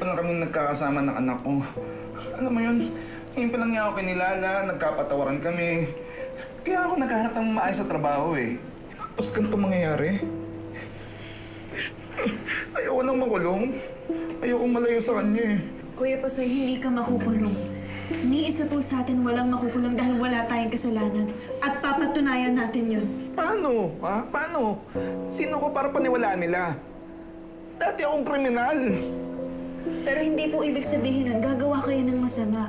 pa lang kami nagkakasama ng anak ko. Alam mo yun, ngayon pa lang niya ako kinilala, nagkapatawaran kami. Kaya ako naghahanap ng maayos sa trabaho eh. Tapos ganito mangyayari. Ayoko nang makulong. Ayoko malayo sa kanya eh. Kuya Pasoy, hindi ka makukulong. Ni isa po sa atin walang makukulong dahil wala tayong kasalanan. At papatunayan natin yun. Paano? Ha? Paano? Sino ko para paniwalaan nila? Dati akong kriminal. Pero hindi po ibig sabihin nun, gagawa kayo ng masama.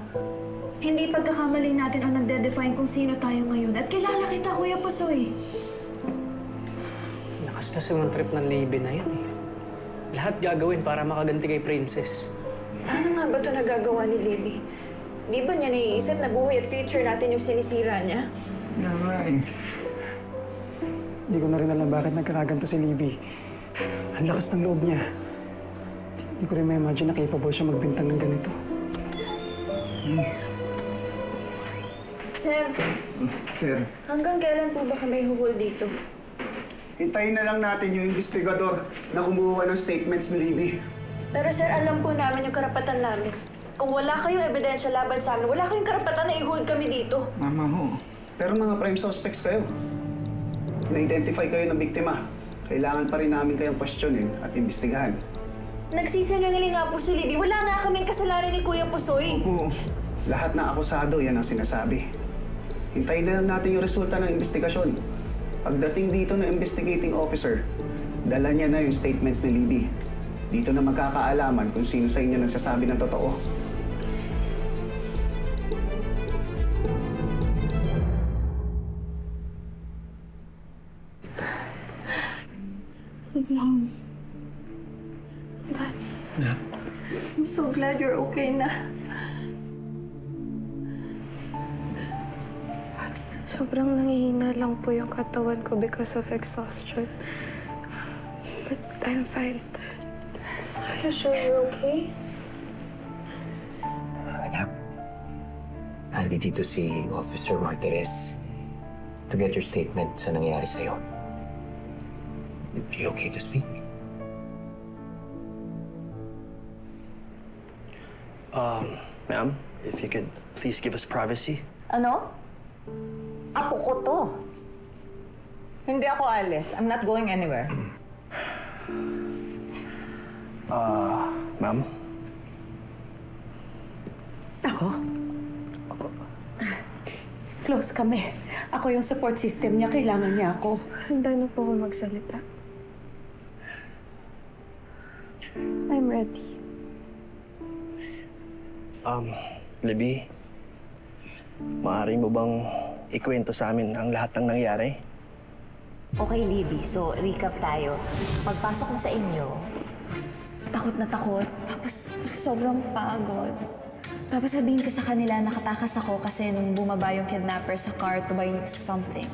Hindi pagkakamali natin ang nagde-define kung sino tayo ngayon. At kilala kita, Kuya Pasoy. Lakas kasi yung trip ng Libby na yan eh. Lahat gagawin para makaganti kay Princess. Ano nga ba ito nagagawa ni Libby? Di ba niya naiisip na buhay at future natin yung sinisira niya? Nga nga eh. Hindi ko na rin alam bakit nagkakaganto si Libby. Ang lakas ng loob niya. Hindi ko rin ma-imagine na capable siya magbintang ng ganito. Sir, Sir. hanggang kailan po ba kami huhol dito? Hintayin na lang natin yung investigador na kumuha ng statements ni Libby. Pero sir, alam po namin yung karapatan namin. Kung wala kayong ebidensya laban sa amin, wala kayong karapatan na i-hold kami dito. Mama ho. Pero mga prime suspects kayo. Na-identify kayo ng biktima. Kailangan pa rin namin kayong questionin at imbestigahan. Nagsisinungaling nga po si Libby. Wala nga kaming kasalanan ni Kuya Pusoy. Oo. Lahat na akusado, yan ang sinasabi. Hintayin na lang natin yung resulta ng investigasyon. Pagdating dito ng investigating officer, dala niya na yung statements ni Libby. Dito na magkakaalaman kung sino sa inyo nagsasabi ng totoo. Mom. Dad. Na? I'm so glad you're okay na. Sobrang nangihina lang po yung katawan ko because of exhaustion. But I'm fine. Are you sure you're okay? Anak, nandito si Officer Martirez to get your statement sa nangyari sa'yo. Are you okay to speak? Ma'am, if you could please give us privacy. Ano? Apo ko to. Hindi ako alis. I'm not going anywhere. Ma'am? Ako? Close kami. Ako yung support system niya. Kailangan niya ako. Handa na po ako magsalita. I'm ready. Libby, maaari mo bang ikwento sa amin ang lahat ng nangyari? Okay, Libby. So, recap tayo. Pagpasok mo sa inyo, Takot na takot. Tapos sobrang pagod. Tapos sabihin ko sa kanila nakatakas ako kasi nung bumaba yung kidnapper sa car to buy something.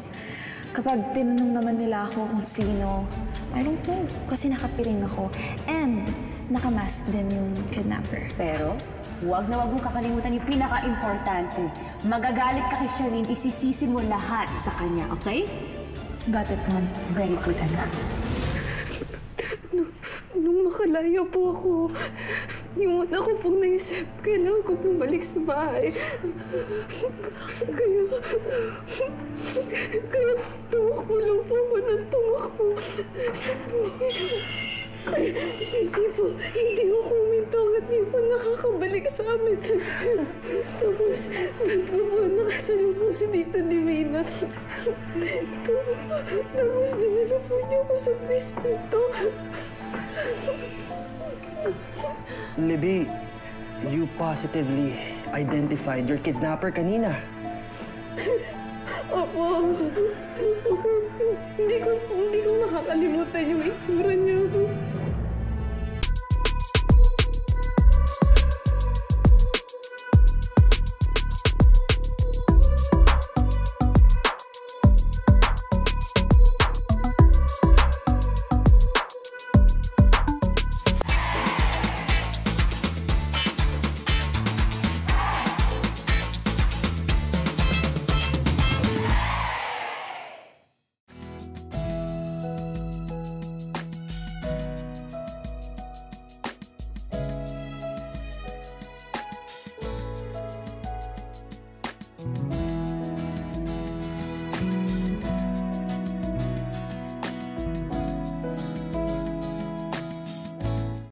Kapag tinanong naman nila ako kung sino, I don't know, kasi nakapiring ako. And nakamask din yung kidnapper. Pero, huwag na huwag mong kakalimutan yung pinaka-importante. Magagalit ka kay Charlene, isisisi mo lahat sa kanya, okay? Got it, Mom. Very good, anak. Nung makalayo po ako, yung una ko pong naisip, kailangan ko bumalik sa bahay. Kaya tumakbo lang po ako ng tumakbo. Hindi ko kuminto at hindi po nakakabalik sa amin. Tapos, doon ko po nakasalubong si Tita Divina. Tapos, dinala po niyo ko sa presinto. Libby, you positively identified your kidnapper kanina. Opo. Hindi ko makakalimutan yung itsura niya.